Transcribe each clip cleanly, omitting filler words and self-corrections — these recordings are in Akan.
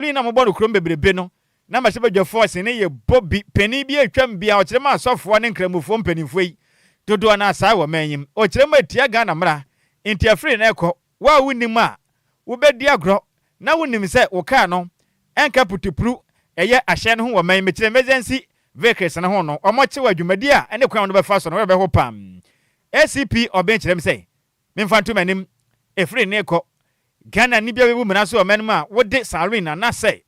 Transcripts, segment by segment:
na mo bɔ krom bebrebe no na ma se badwa force ne ye Bobby peni bi atwam bia o kire ma asofo ne nkramufo mpanimfo yi dodo na asa wo manyim o kire ma tia Ghana mra intiafree na ekɔ wa wunim a wo bedi agro na wunim se wo ka no enka putupru eye ahye no ho wo man mekire emergency vehicles na ho no omoche wa dwumadi a ene kwan no be fa so no we be ho pam ACP oben kire me se memfa nto manim efree na ekɔ Ghana ni bia we bu mena so o man ma wo de salary na se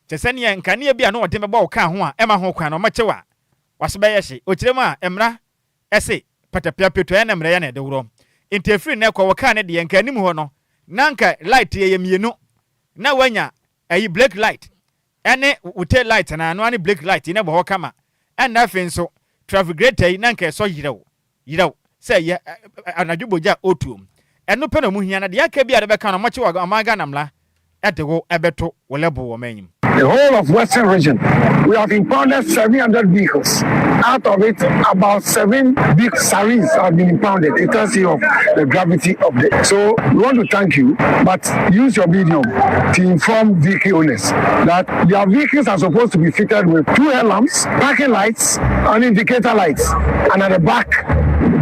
chese ne nkane bia no wo de be bo ka ho a ema ho kwan no omoche wa waso be ye hye o kire ma emra ese patapia peto ya na mra ya na de wuro interfere na ekɔ wo ka ne de nkanim ho no nanka light ye mienu na wanya ayi black light ene ute light na no ani black light ne bo ho kama en na fe nso traffic greater nanka so yirew say ye anadwoboja otuom eno pe na mu hia na de aka bia de be ka no moche wa amaga namla edewo ebeto wo level wo manyim. The whole of Western region, we have impounded 700 vehicles. Out of it, about 7 big saris have been impounded. It tells you of the gravity of it. So we want to thank you, but use your medium to inform vehicle owners that their vehicles are supposed to be fitted with 2 headlamps, parking lights, and indicator lights, and at the back,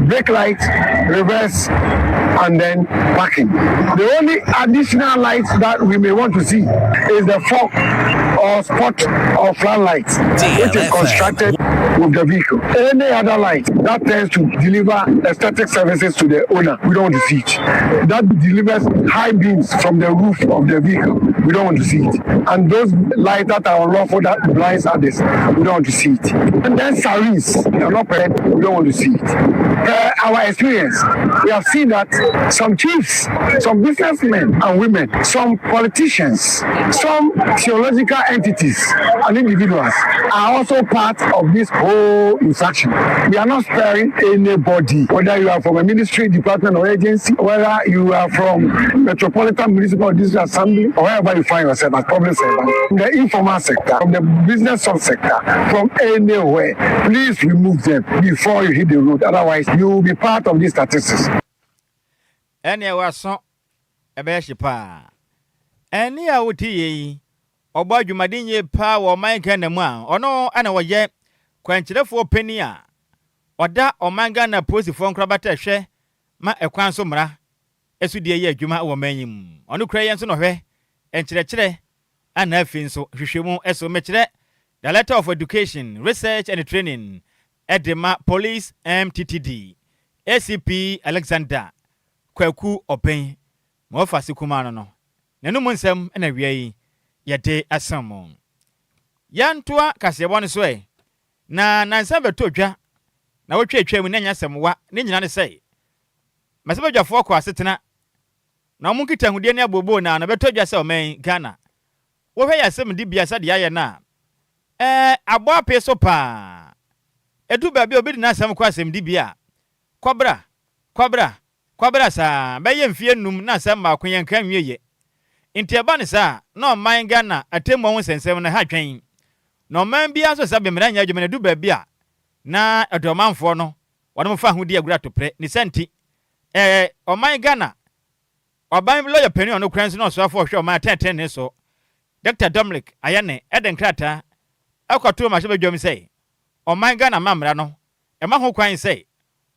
brake light, reverse, and then parking. The only additional lights that we may want to see is the fog or spot or floodlight, which is constructed with the vehicle. Any other light that tends to deliver aesthetic services to the owner, we don't want to see it. That delivers high beams from the roof of the vehicle, we don't want to see it. And those lights that are unlawful, that blinds others, we don't want to see it. And then sirens, they are not paid, we don't want to see it. Our experience, we have seen that some chiefs, some businessmen and women, some politicians, some theological entities and individuals are also part of this whole infraction. We are not sparing anybody, whether you are from a ministry, department or agency, whether you are from Metropolitan Municipal District Assembly, or wherever you find yourself as public servant, from the informal sector, from the business subsector, from anywhere, please remove them before you hit the road. Otherwise, you will be part of these statistics. Any was so a beshipa. Any out ye. Oba dwumadinye pa wo man Ghana mu a ono ana wo ye kwankyerefo pani a oda oman Ghana posifo nkrabata hwe ma ekwan so mra esudie ye adwuma wo manyim ono kura ye nso no hwe enkyerɛkyerɛ ana afi nso hwehwemu eso mekire Director of Education, Research and Training Edema Police MTTD ACP Alexander Kwaku Open mo fasi kuma no nenu munsem na wiei yede asamo yantoa kasebɔ ne so na nansa beto dwa na wotwetwa mu na nya semwa ne nyina ne sei masebadwafo kɔ asetena na ɔmo kita hudie ne abobo na beto dwa sɛ ɔman Ghana wo hwɛ yasem di bia sɛ de ayɛ na abo ape so pa edu ba bi obi di na asem kɔ asem di bia kwabra sa bɛyɛ mfie num na asem ma akonyɛ nka nwieye Intiaba ne sa na ɔman Ghana atemu ho sensem na ha twen na ɔman bia so sa bemra nya adwuma ne du ba bia na adomanfo no wɔn fa ho di agura topre ne senti ɔman Ghana ɔban lawyer penny ono kran so na ɔso afɔ hwɛ ɔman 10 ne so Dr. Dominic Ayane eden krata akwato ma hye badwam sɛ ɔman Ghana mamra no ɛma ho kwan sɛ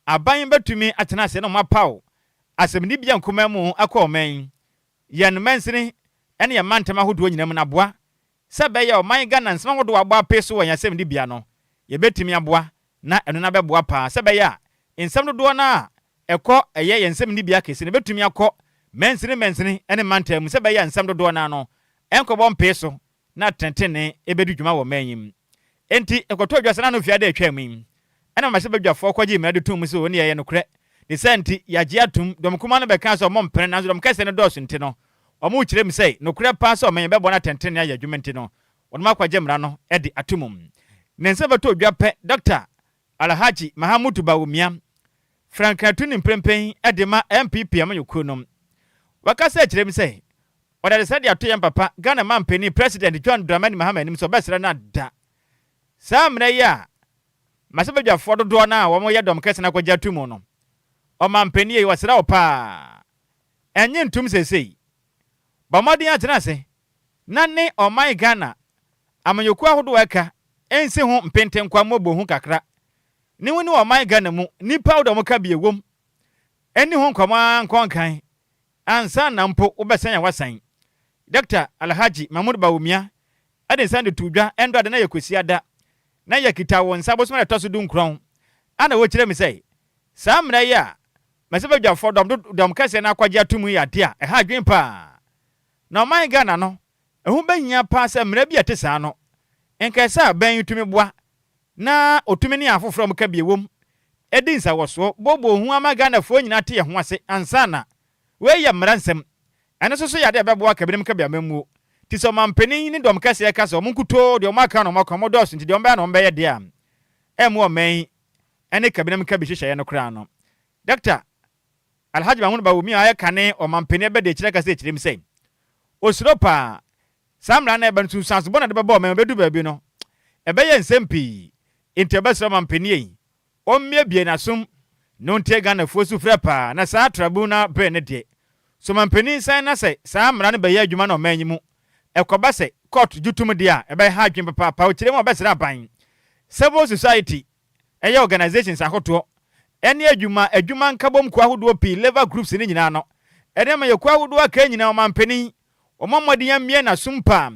aban betumi atena se no mapaw asɛmni bia nkoma mu akɔ ɔman yan mensini ene yamantama hodo nyinam na boa se be ye oman Ghana nsema hodo abo apeso wanya sem di bia no ye betimi aboa na eno na beboa pa se be ya nsem dodo na ekɔ eye ye nsem ni bia kesi ne betumi akɔ mensini ene mantam se be ya nsem dodo na no enkɔbɔ mpeso na tentene ebedu dwuma wɔ manyim enti ekɔtɔ dwasa na no fiade atwam ene ma se bedwafo kɔgye mrade tum se woni ye no korɛ de senti yagye atum dom kuma no bɛka so mom pene na dom kɛse ne dɔso nti no ɔmo kyerɛ mi sɛ no korɛ pa so ɔman bɛbɔ na tentene ya adwuma nti no ɔno akɔgye mra no ɛde atumum ne nse bɛtɔ dwa pɛ Dr. Alhaji Mahamudu Bawumia Frankatu ni mprempen ɛde ma MPP amanyukunom wakasa kyerɛ mi sɛ ɔda de sɛde ato yɛn papa Ghana mampani President John Dramani Mahama nim so bɛsrɛ na da saa mra yi a masebadwafo dodo na wɔn yɛ dom kɛse na akɔgye atum no ɔmampani yi wasra opa enye ntum sesei bamodin atena se na ne ɔman Ghana amanyoku ahodo aka ense ho mpenten kwa mobo hu kakra ne woni ɔman Ghana mu nipa wo mo ka biewom eni ho nkɔma nkɔnkan ansa na mpo wobɛsan ya wasan Dr. Alhaji Mahmoud Bawumia ade san de tudwa endo ade na yakosi ada na yakita won sabo so na toso du nkron ana wo kire me sei saa mra ya mase badwafo dom kase na akwaje atumu ya de a ha adwen pa na ɔman Ghana no ehu banya pa se mra bi ate saa no enkasa ban yutumi boa na otumi ne afoforo mo ka biewom edi nsa woso bobo hu ama Ghana fo nyina te ye ho ase ansana we ya mra nsem ene so ya de beboa ka binim ka biamamu ti so mampeni ni dom kase ka so munkuto de o maka no makomodos nti de omba na omba ye de am emu omen ene ka binim ka bi hyehyɛ no kra no Dr. Alhaji Mahmoud Bawumia aye kane o mampeni be de kire ka se kirim sei osropa samra na ebe ntu sanso bona de bebo men bedu baabi no ebe ye nsempi intebesra mampeni yi o mmie bie na som no ntie Ghana fo su frepa na sa tribuna be ne de so mampeni san na se samra ne be ye adwuma na omanyi mu ekoba se court jutum de a ebe ha adwen papa o kire mo besra ban civil society eye organizations ahoto ene adwuma nkabom kwa ahodo pi level groups ni nyina no ene ma yakwa ahodo aka nyina mampeni omamodi ya mmie na sumpa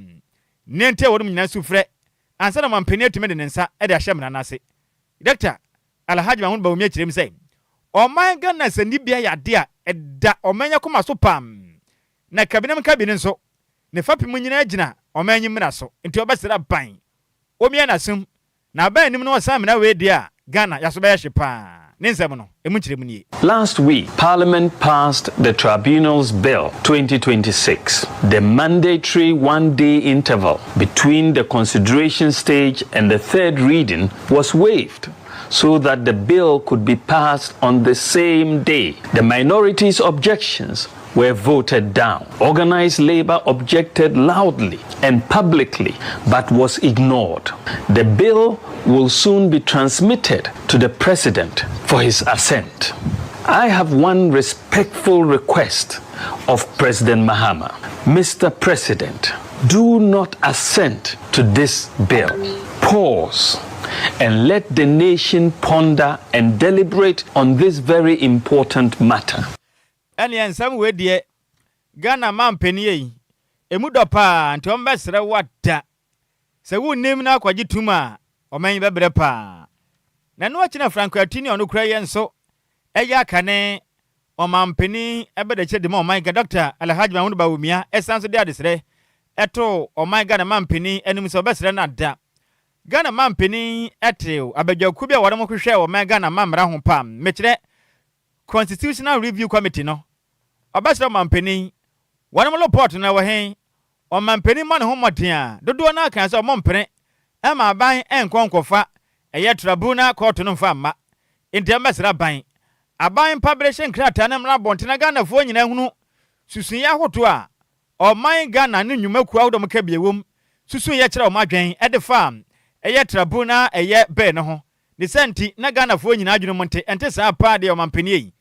nente wodum nyina sufre ansa na mampeni atime de nsa e de ahyemna na ase Dr. Alhaji Mahmoud Bawumia kirem sei oman Ghana sani bia ya de a eda omanya koma so pam na kabinam nso ne fapim nyina agina omanyi mra so nti obesera ban omia na sum na ban nim no osamna we de a Ghana yaso be hyepa ne nsem no emu kirem nie. Last week, Parliament passed the Tribunals Bill 2026. The mandatory one-day interval between the consideration stage and the third reading was waived, so that the bill could be passed on the same day. The minority's objections were voted down. Organized labor objected loudly and publicly, but was ignored. The bill will soon be transmitted to the president for his assent. I have one respectful request of President Mahama. Mr. President, do not assent to this bill. Pause and let the nation ponder and deliberate on this very important matter. Eni ensam we de Ghana mampeni yi emu dopa nti ombesere wada se wunnim na akwaje tuma oman bebre pa na no akina Franco Atini onu kura ye nso eya kane omampeni ebede che de oman ga Dr. Alhaji Mahmoud Bawumia esanso de adesere eto oman Ghana mampeni enim so besere na da Ghana mampeni etew abadwaku bia wore mo hwehwe oman Ghana mamra ho pam mekire Constitutional Review Committee no obesere mampeni wore mo report na wo hen omampeni ma ne ho moden dodo na kan se omompene ema ban enkonkofa eye tribunal court no mfa ma enti ambesere ban aban publishing krata na mra bontena Ghana fo nyina hunu susun ya hoto a oman Ghana ne nnwumaku awdo mka biewom susun ye kire o madwen ede farm eye tribunal eye be ne ho de senti na Ghana fo nyina adwunu monte ente saa pa de omampeni yi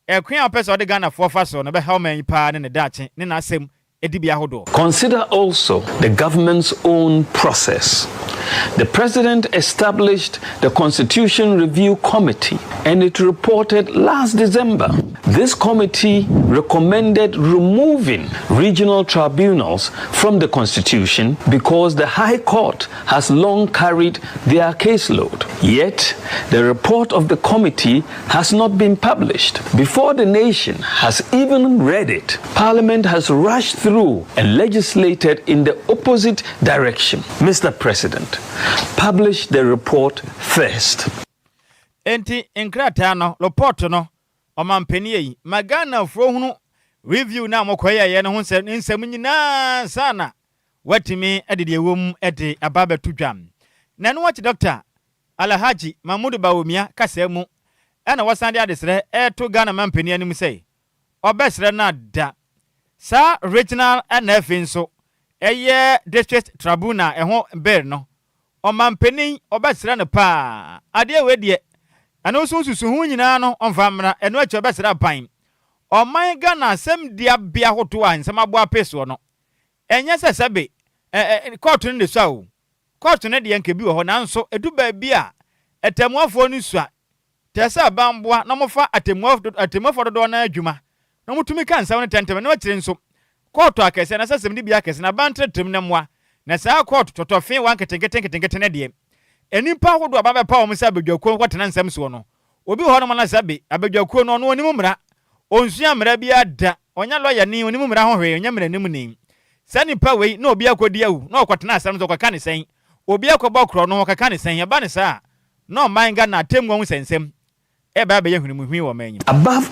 ekwan opese de Ghana fo fa so no be ha man pa ne dache ne na asem edibia hodo. Consider also the government's own process. The president established the Constitution Review Committee and it reported last December. This committee recommended removing regional tribunals from the Constitution because the High Court has long carried their caseload. Yet, the report of the committee has not been published. Before the nation has even read it, Parliament has rushed through and legislated in the opposite direction. Mr. President, publish the report first. Enti inkrata no report no omampeni yi magana fro hunu review na mokoye ye no ho nsem nyina sana watimi edede ewom ede ababa tudwam na no wachi Dr. Alhaji Mahmoud Bawumia kasemu ena wasande adesere to Ghana mampeni anim sei obesere na da sa regional NF nso eye district tribunal eho bill no omampeni obesere ne pa ade we de ano susu hu nyina no onfamra eno achi obesere ban oman Ghana sem dia bia hoto a nsem abo apeso no enya sabe court no de so a court no de yanka bi wo ho nanso edu ba bi a etemuafo no sua tesa bamboa na mofa atemuafo dodo na adwuma na mutumi kan nsam no tentem na wakire nso court akese na sasem ni bi akese na bantretem na moa na saa court totofe wan ketenkete ne de enimpa hodo aba bepa wo msa abedwakuo kwatena nsam so no obi ho no na sabe abedwakuo no no onimu mra onsua mra bi ada onya lawyer ni onimu mra ho hwe onya mra nim ni sanipa wei na obi akodi awu na okwatena asam so kwaka ne sen obi akobọ kro no kwaka ne sen aba ne saa no manga na atemwo hu sensem. Above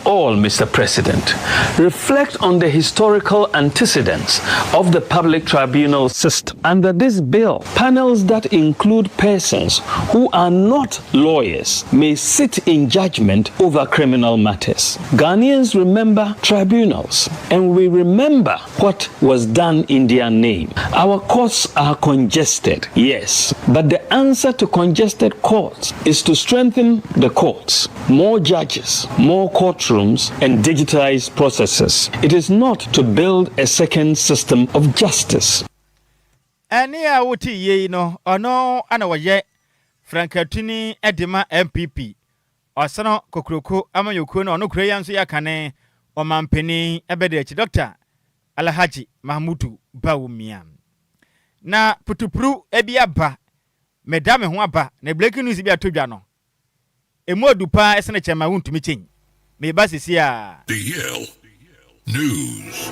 all, Mr. President, reflect on the historical antecedents of the public tribunal system. Under this bill, panels that include persons who are not lawyers may sit in judgment over criminal matters. Ghanaians remember tribunals, and we remember what was done in their name. Our courts are congested, yes, but the answer to congested courts is to strengthen the courts. More judges, more courtrooms, and digitized processes. It is not to build a second system of justice. Ania wuti ye no ono ana waye Frankatini Edima MPP. Osano kokroko amayoko no ono kure yanso yakane omampeni ebedechi Dr. Alhaji Mahmudu Bawumia. Na putupru ebiaba medame ho aba na breaking news bi atodwa no. Emodu pa esene chema wuntumi chen. Me ba sisi a DL News.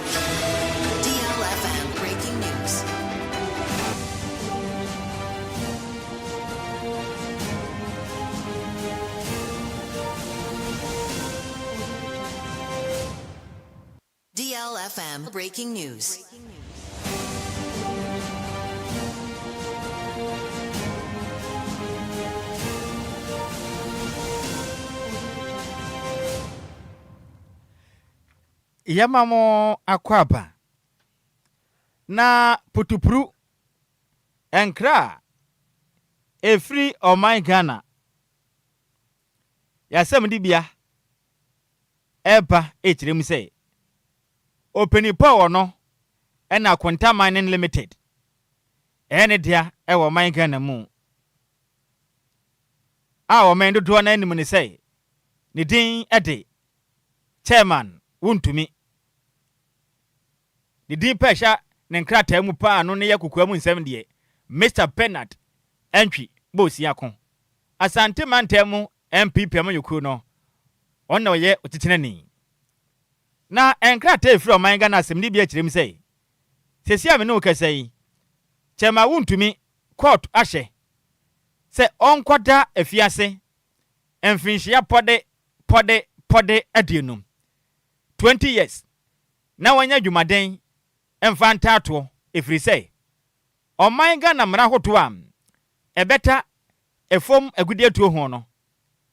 DLFM breaking news. DLFM breaking news. Yamamo akwaba na putupru enkra efri omai Ghana yasem dibia eba echirem say openi power no ena kwanta mining limited ene dia ewo man Ghana mu a o men dodo na anim ni say ni din ede chairman wuntumi the din pesha ne nkrata mu pa no ne yakukua mu nsem de Mr. Bernard Entwi bosi akon asante mantemu MPP amayuku no onna ye otetenani na enkrata efiro manga na asem ni bia kirem sei sesi ame no kasai chema wuntumi court ahye se onkwada afiase emfinhia pode adienum 20 years na wanya dwumaden emfanta ato efiri sei oman Ghana mra hoto am ebeta efom agudi atuo ho no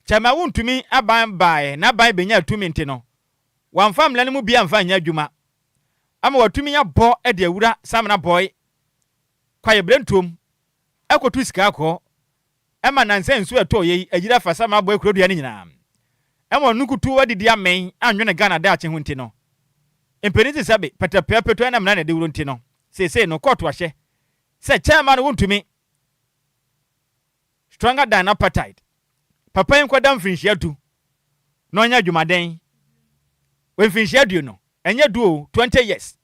chama wuntumi aban bae na ban benya atumi nti no wamfam lane mu bia mfa nya dwuma ama watumi ya bo ede awura samna boy kwaye brentom ekotu sika akọ ema nanse nso eto ye agira fa samna boy kurodua ni nyina ema nukutu wadidi amen anwene Ghana da ache ho nti no empeniti sabe patapia peto na mna na de wuro nti no sese no court wahye se chairman wuntumi stronger than appetite papa enkwada mfinhia du no nya dwumaden we mfinhia du no enye du 20 years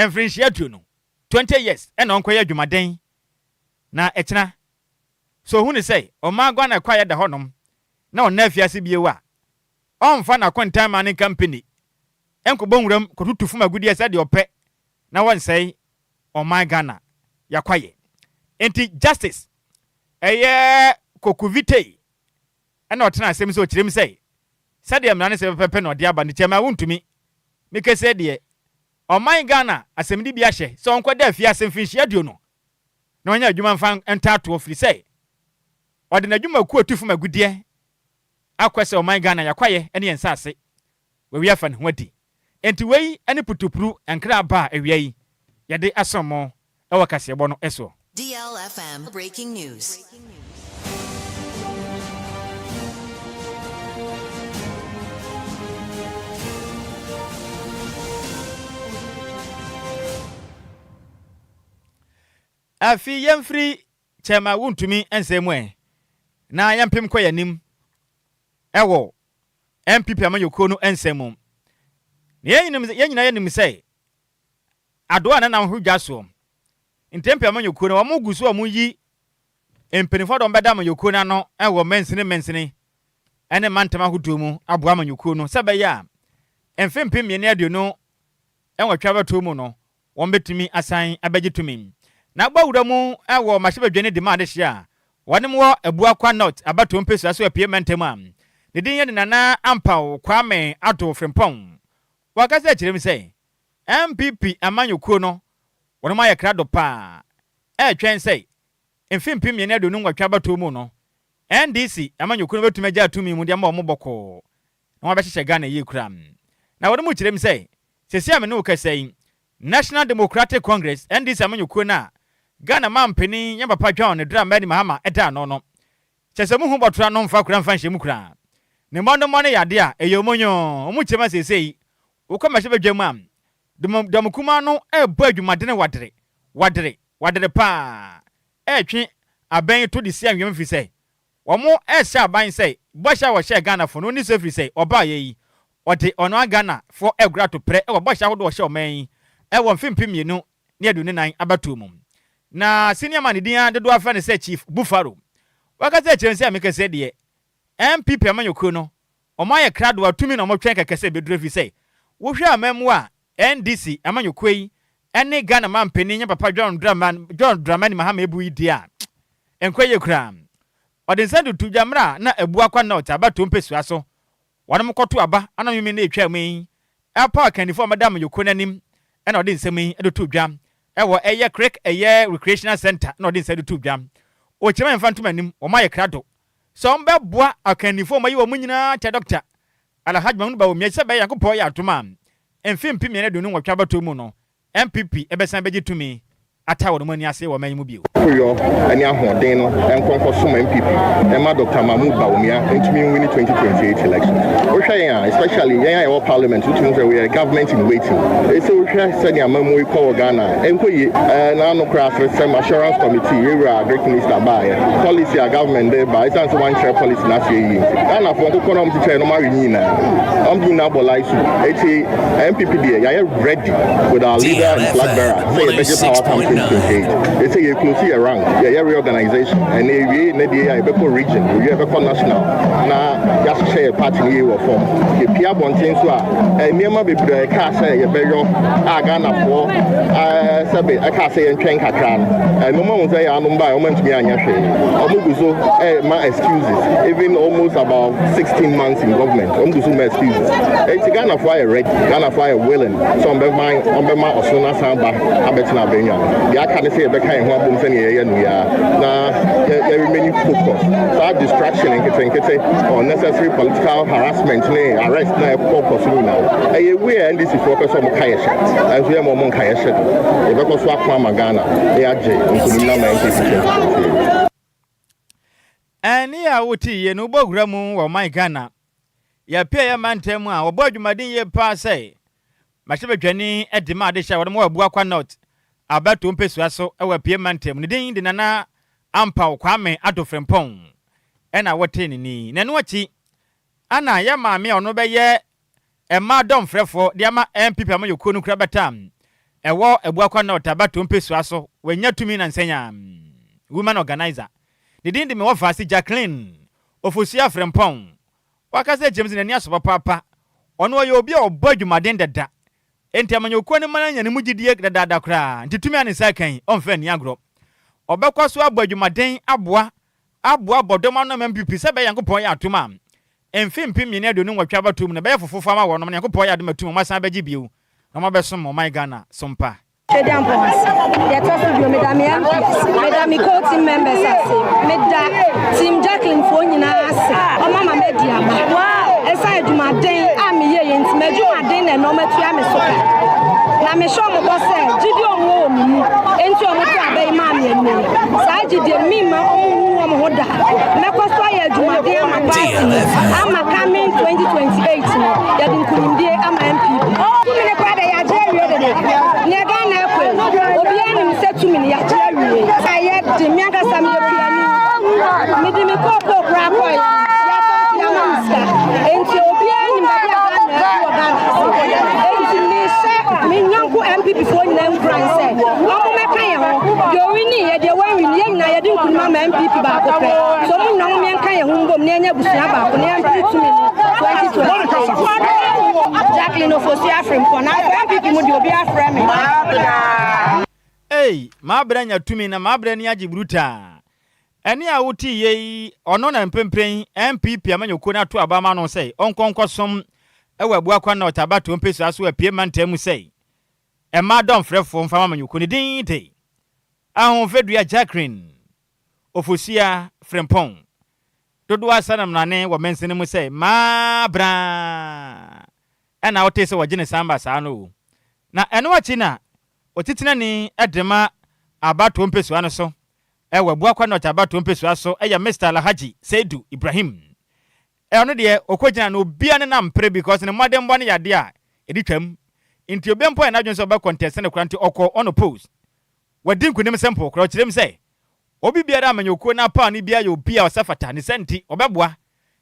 mfinhia du no 20 years ena onkoya dwumaden na echina so hu ni say o ma gwa na kwaya da honom na on na afiase biewa onfa na kwanta man company enkobo nwuram kotutufu magudi asa de ope na won say o ma Ghana yakwaye enti justice eye kokuvite ena otena asem so kirem say sade amra ne se pepe na ode aba ne chema wuntumi mikese de o ma Ghana asem di bia hye so onkwada afiase mfinhia dio no na onya adwuma mfa entato ofiri say ode na adwuma ku otufu magudi akwese o man Ghana yakwaye ene ensase we wi afa ne hodi enti wei ene putupuru enkra ba awia yi yade asomo e wakase ebo no eso DLFM breaking news. afi yemfri chema wuntumi ensemwe na yempem kwa yanim ewo MPP amanyoko no ensemu yenyina yenim sei adoa na nam hudwa so ntempe amanyoko no wamuguso wamuyi empenifo do mbeda amanyoko na no ewo mensene ene mantama hudomu aboa amanyoko no sebeya emfempem mene aduno enwa twa batomu no wombetumi asan abegitumi na gbawuramu ewo mahyebadwane de ma de hia wonem wo abua kwa not abato mpesu aso apie mantem am ne din ye nana ampaw kwame ato frempon wakase kirem sei MPP amanyoko no wonem aye krado pa twen sei emfimpim mene aduno nwatwa batomu no NDC amanyoko no betuma gya atumi mu de ma omoboko na wabehye Ghana ye kuram na wonem kirem sei sesi ame no kasei National Democratic Congress NDC amanyoko na Ghana mampeni nyamba John drama ni mahama eta no chesemu hu botra no mfa kura mfa nhye kura ne mondo mone yade a eyomonyo omuchema sesei ukoma hye badwam am domkuma no ebo adwumadene wadere pa twe aban to de sia nwem fi sei omo ehye aban sei bosha wo hye Ghana fo no ni so fi sei oba yeyi ode ono Ghana fo egura to pre e bosha hodo wo hye oman e wo mfimpim yenu ne adune nan abatomum na senior man dia de do afa ne say Chief Buffalo wakaza chense amekase de MPP amanyoko no omaye krado atumi na omotwen kekese bedure fi say wo hwe amamu a NDC amanyoko yi ene Ghana mampeni nya papa John Dramani Mahama ebu idia Enquires kra odensandu tujamra na abua kwa not abato mpesu aso wanam koto aba anamimi na etwa mu apa kanifo madam yoko nanim ena odensem yi edo tujam ewo eye creek eye recreational center na odin side tubwa o chema mfantum anim o maye krado so mbe boa akanifo mayi wo munyina cha doctor alhaji manu ba o miye sebe yakopo ya atoma emfimpi me ne donu nwatwa bato mu no MPP ebesan begitumi atawo no mani ase wo manyimu bio yo ani ahoden no enkonko so MPP ema Dr. Mahmoud Bawumia ntumi win 2028 elections o hwe yan especially yan your parliament which means we are government in waiting so o hwe say the amamu ko Ghana enkoyi na no craft system assurance committee area great minister by policy a government there by sense one share policy na say yi Ghana for ko no mti no mari ni na do na bolaisu MPP there ya ready with our leader and flag bearer say budget power campaign. They say you close here around. Yeah, reorganization. And we need the region. We have a national. Now, just share party here or form. The Pia Bontin so and near my baby car say a very Ghana for I can't say and train Kakran. And no one say I'm by moment me and Yashi. Omuguzo my excuses. Even almost about 16 months in government. Omuguzo my excuses. It's Ghana for a ready, Ghana for a willing. So on my Osuna Samba, Abetina Benya. The can say the kind of boom and we are now remaining focused. So our distraction and unnecessary political harassment, arrest now focus now. We are in this focus on Kayasha as we are more Kayasha. If I go swap Ghana, AJ, and ya wuti ye no bogramu wa my Ghana. Ya pia ya mantemu a obodwumadin ye pa say. Mahyebadwane edima de sha wodemo abua kwa not. Abato mpesu aso ewa pie mantem ne din de nana ampa kwame adofrempon ena wote ni nanu achi ana ya maame ono beye ema dom frefo de ama MPP amayoko nu kra betam ewo ebuakwa na otabato mpesu aso wenya tumi na nsenya woman organizer ne din de me wofasi Jacqueline ofosia frempon wakase James nani aso papa ono ye obi a obadwumaden dada enti amanyoko ne mananya ne mugidie dada kra ntitumi ane sakan onfa ni agro obekwa so abadwumaden aboa bodoma no MPP se be yankopon ya atoma emfimpim ne adonu nwatwa batum ne be fofofa ma wono ne yankopon ya adematum masan beji bio na ma besom mo my Ghana sompa Stadium Boss. They talk to you, Madam Enquiries, Madam team members, Madam Team Jacqueline Fonina, oh Mama Media. Wow, aside my day, I'm here in Major Day and no matter I'm a soccer. Now, me show my boss, Gideon Wom, into a bay mammy and me. Saji de Mima, oh, Moda. Mekosoya, Jumadea, my party. I'm a coming 2028. You're in Kundi, I'm MPP. Oh, I'm a Obiani said to me, kasa me piani me di me koko kra ko ya so ya mamska enti obi ani me dia ga na enti me se me nyanko MPP fo nyina nkran se omo me kan ye ho yo wini ye de wan wini ye nyina ye di nkunma ma MPP ba ko pe so mo na mo me kan ye ho mbom ne anya busua ba ko ne MPP tumi 2020 Jacqueline Ofosia from Kona MPP mu di obi afre me Hey, ma branya tumi na ma branya agibruta. Eni a wuti ye ono na mpempren MPP amanyoko na to abama no sei onkonkosom ewa buakwa na otabato mpeso aso apie mantemu sei. E ma don frefo mfama amanyoko ni din dey. Ahon fedua Jacqueline Ofosia Frempong. Dodo asanam nane wo mensene mu sei ma bra. Ena wote se wogine samba sa no. Na eno achi na otitina ni edema abato mpeso ano so ewa buakwa na abato mpeso aso eya Mr. Alhaji Seidu Ibrahim ono de okogina na obia ne na mpre because ne modern bone yade a edi twam inti obempo na adwon so ba contest ne kranti oko on oppose wadi nkunim sample kro kirem say obi biara amanyoko na pa ne bia ya obia osafata ne senti obeboa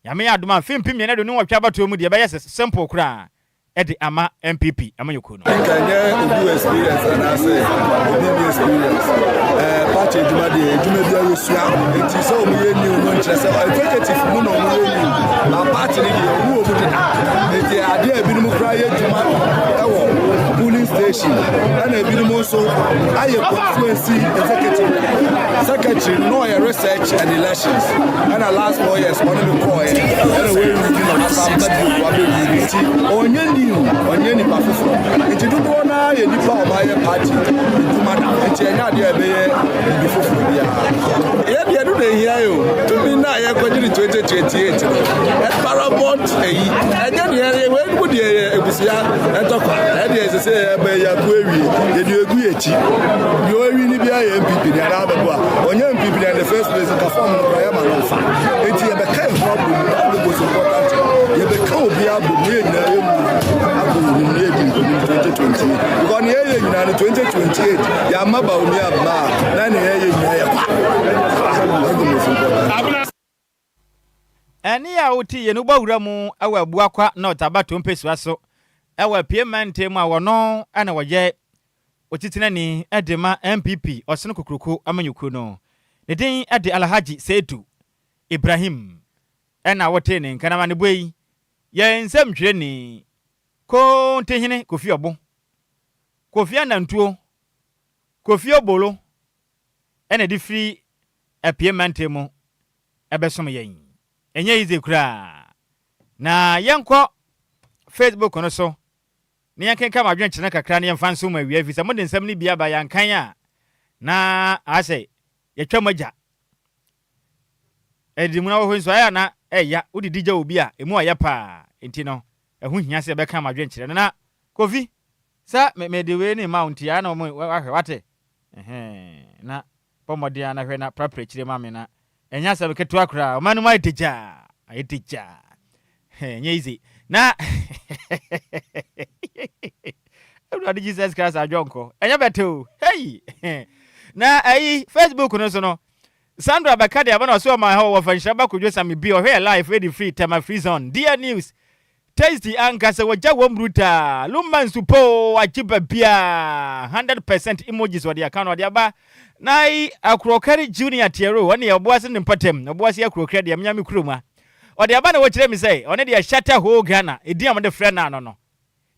ya me adoma fimpim ne do ne wotwa abato mu de be yes sample kra edi ama MPP amanyoko no kanye obi experience and I say obi experience party juma de juma bia yosua enti so omo ye ni no nkyerese executive mu no omo ye ni na party ni de omo omo de enti ade ebinum kra ye juma ewo polling station and ebinum so aye constituency executive secretary no your research and elections and the last 4 years one of the call and we na assembly wa be onye ni pafufo nti dudu na ye nipa obaye party duma na nti enya de ebeye bi fufu bia ye de do de hia yo tumi na ye kwajiri 2028 no paramount eyi enya de ye we du de egusia entokwa e de se ebe ya ku ewi ye de egu echi yo ewi ni bia ye MPP ni ara be boa onye MPP in the first place ka form no ya ma no fa nti ye be kai problem that was important ye be ka obi abu ni enya ye mu 2020 because ni ye nyina 2028 ya maba omi abba na ni ye nyina ya eni ya uti ye no gbawura mu awa buakwa na otabato mpesu aso awa piemante mu awono ana woje otitina ni edema MPP osene kokroko amanyuku no ne din ade Alhaji Seidu Ibrahim ena wote ne kanama ne boyi ye nsem twere ni ko ntehine Kofi Obo Kofi Anantuo Kofi Obolo ene di free apiemante mu ebesom yen enye ize kura na yenko Facebook no so ne yankenka madwen kyene kakra ne yemfa nso ma wi afisa mo de nsem ne bia ba yankan a na ase yetwa magya edimu na wo nso aya na eya udidi gya obi a emu aya pa enti no ehu hia se be ka madwen kyere na Kofi sa me de we ni mount ya na mo wahwe wate na pomodia na hwe na prapre kyere ma me na enya se be ketu akra o manu mai teja ayiteja nyezi na Lord Jesus Christ ajonko enya beto hey na Facebook no so no Sandra Bakade abana so ma ho wa Nhyiraba Kwadwo Sammy bi o here live ready free tema free zone dear news tasty anka se wajja womruta Lumba supo achiba bia 100% emojis wadi account wadi aba nai akrokari junior tiero woni oboase ne mpatem oboase akrokari de amnyame kuroma wadi aba na wo kire mi say one de shatter whole Ghana edi am de friend na no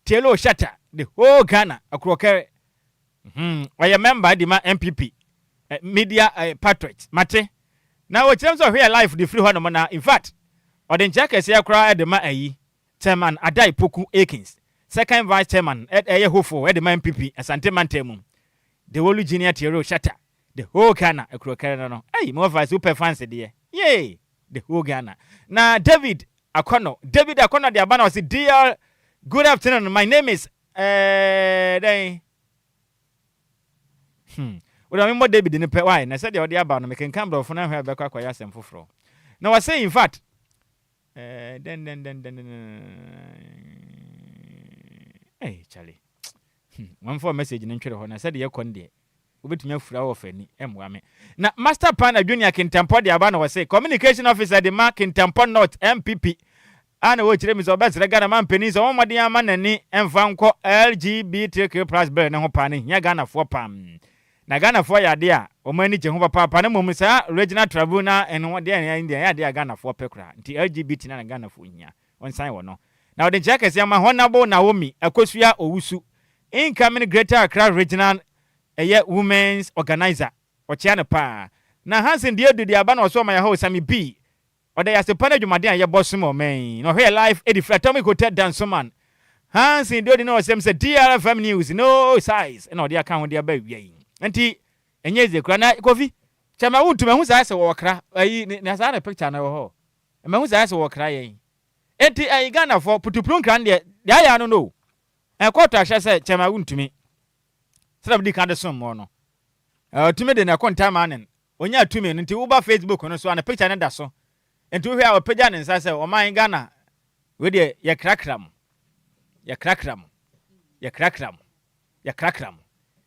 tielo shatter the whole Ghana akrokari why member di ma MPP media patriots mate na wo kire so here live the free one na in fact odi nchaka se akra de ma ayi chairman Adai Poku Akins second vice chairman hofo the MPP asante mantemu the whole junior tiero shatter the whole Ghana akrokari no mo vice super fancy there yay the whole Ghana na David Akono the abana was dear good afternoon my name is we don't remember David in the why na said the other about no making camera for now be kwa ya sem foforo now I say in fact then hey Charlie one for message in ntwere ho na said ye kon de obetumi afura wo fani emwa me na master plan junior kintampo de aba na we say communication officer de mark kintampo not MPP ana wo kire mi so obesere Ghana man pani so womode ama nani emfa nko LGBTQ+ bill ne ho pa ne nya Ghana fo pam na Ghana fo ya de a o mani je ho papa ne mom sa regional tribunal eno de ya India ya de Ghana fo pekra nti LGBT na Ghana fo nya on sign wo no na o de check ese ama honorable Naomi Akosua Owusu incoming Greater Accra Regional women's organizer ochiane pa na Hansen die do aba na so ma ya ho Sammy B oda ya sepana dwumade an ye bosom o men no highlife edifra atomic hotel dance man Hansen die no sem se DLFM news no size na oda aka ho de aba wi enti enye ze kura na kofi chama wuntu me hu sa se wo kra ayi na sa na picture na wo ho me hu sa se wo kra yen enti ayi Ghana for putupru kran de ya no kwota hye se chama wuntu me sera bi kan de som mo no tumi de na konta manen onya tumi nti wo ba Facebook no so ana picture ne da so enti wo hwe a opagya ne nsa se o man Ghana we de ye krakram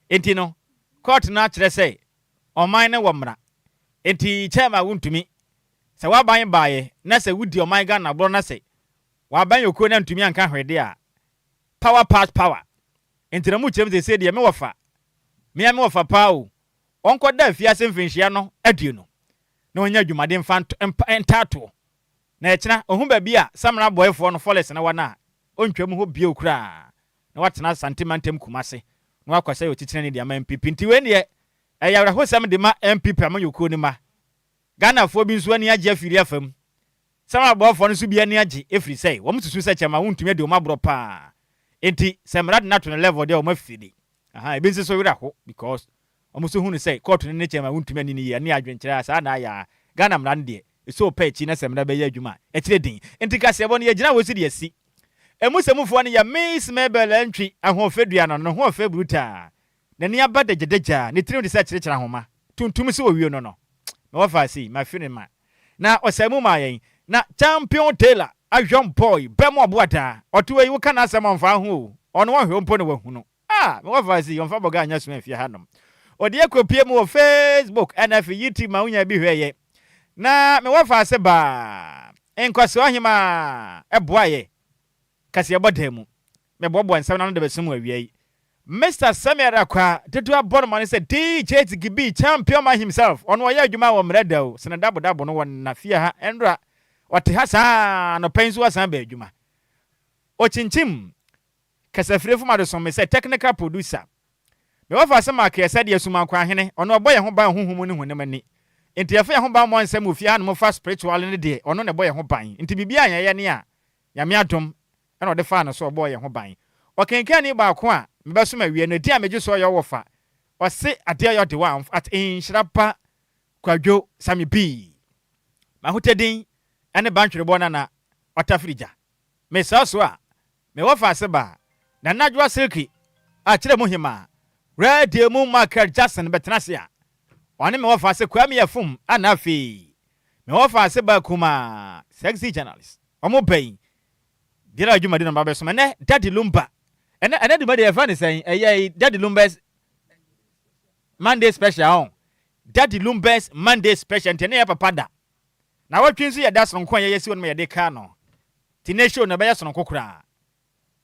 enti no court na kire se o man ne wo mra enti chema wuntumi se wa ban baaye na se wudi o man Ghana bro na se wa ban yoko na ntumi anka hwede a power pass power enti na mu kire se de me wofa me wofa pawo onko da fiase mfinhia no adie no na onya dwumade mfanto entato na ekina ohun ba bi a samra boyfo no foles na wana ontwam ho bie okura na watena sentimentem kumase na wakwasa yo titire ne de ama MPP nti we ne eyawra hosam de ma MPP amanyoko ni ma Ghana fo bi nso ani age afiri afam samra boyfo no so bi ani age efiri sei wo msusu se chema wontumi de o mabro pa enti samra de nato level de o mafidi ebi nso so wira ho because omuso hunu say court ne chema wuntumi ani ni ye ani adwenkyere asa na ya Ghana mran de so pechi na semna be ya adwuma ekire din entika se bo ne ye gina wo si de asi emusemufo ne ya Miss Mabel Entry ahofedua no ho ofebruta na ni abada gedeja ne tiri de sa kirekira homa tuntum se owie no no me wafa si ma fini ma na osemu ma yen na champion Taylor ahwom boy bemo oboata otuwe yi kana asem onfa ho ono wa hwe mpo ne wahunu me wafa si onfa boga anya so afia hanom odi ekopie mu Facebook NF YouTube ma unya bi hweye na me wafa se ba enkwase ohima eboaye kase ebodemu me bobo nsam na no de besum awiei Mr. Sammy Kwa tetu abon man say DJ Gibi champion man himself ono ya adwuma wo mreda o sene dabo no wona fia ha endra wate ha sa no pensu asan ba adwuma o chinchim kase frefu ma do so me say technical producer me wafa se ma ka yesa de asuma kwa hene ono oboye ho ban huhum ni hunem ani enti yafa ho ban mo nsam ofia no mo fa spiritual ne de ono ne boye ho ban enti bibia anya ne a ya me adom e no de fa no so oboye ho ban o kenkan ni ba ko a me beso ma wie no di a meje so yo wofa o se ade ayo de wa at Nhyiraba Kwadwo Sammy B ma hotedin ene bantwere bona na otafrija me so a me wafa se ba na najwa silki a kire mu hima Radio mu Michael Jackson betenase a one me wafa se kwame yafum anafi me wafa se ba kuma sexy journalist omo bai dira adwuma de na ba beso me Daddy Lumba ene de ma de fan say Daddy Lumba's Monday special Daddy Lumba's Monday special tene ya papa da na watwin so ya da son kon yesi won me de ka no tine show na be ya son kokura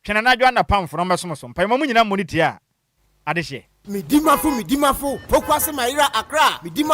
twena na adwa na pamfo no meso so pai mo nyina moniti a adehye Midimafo, pokwase Nhyiraba Accra, Midimafo.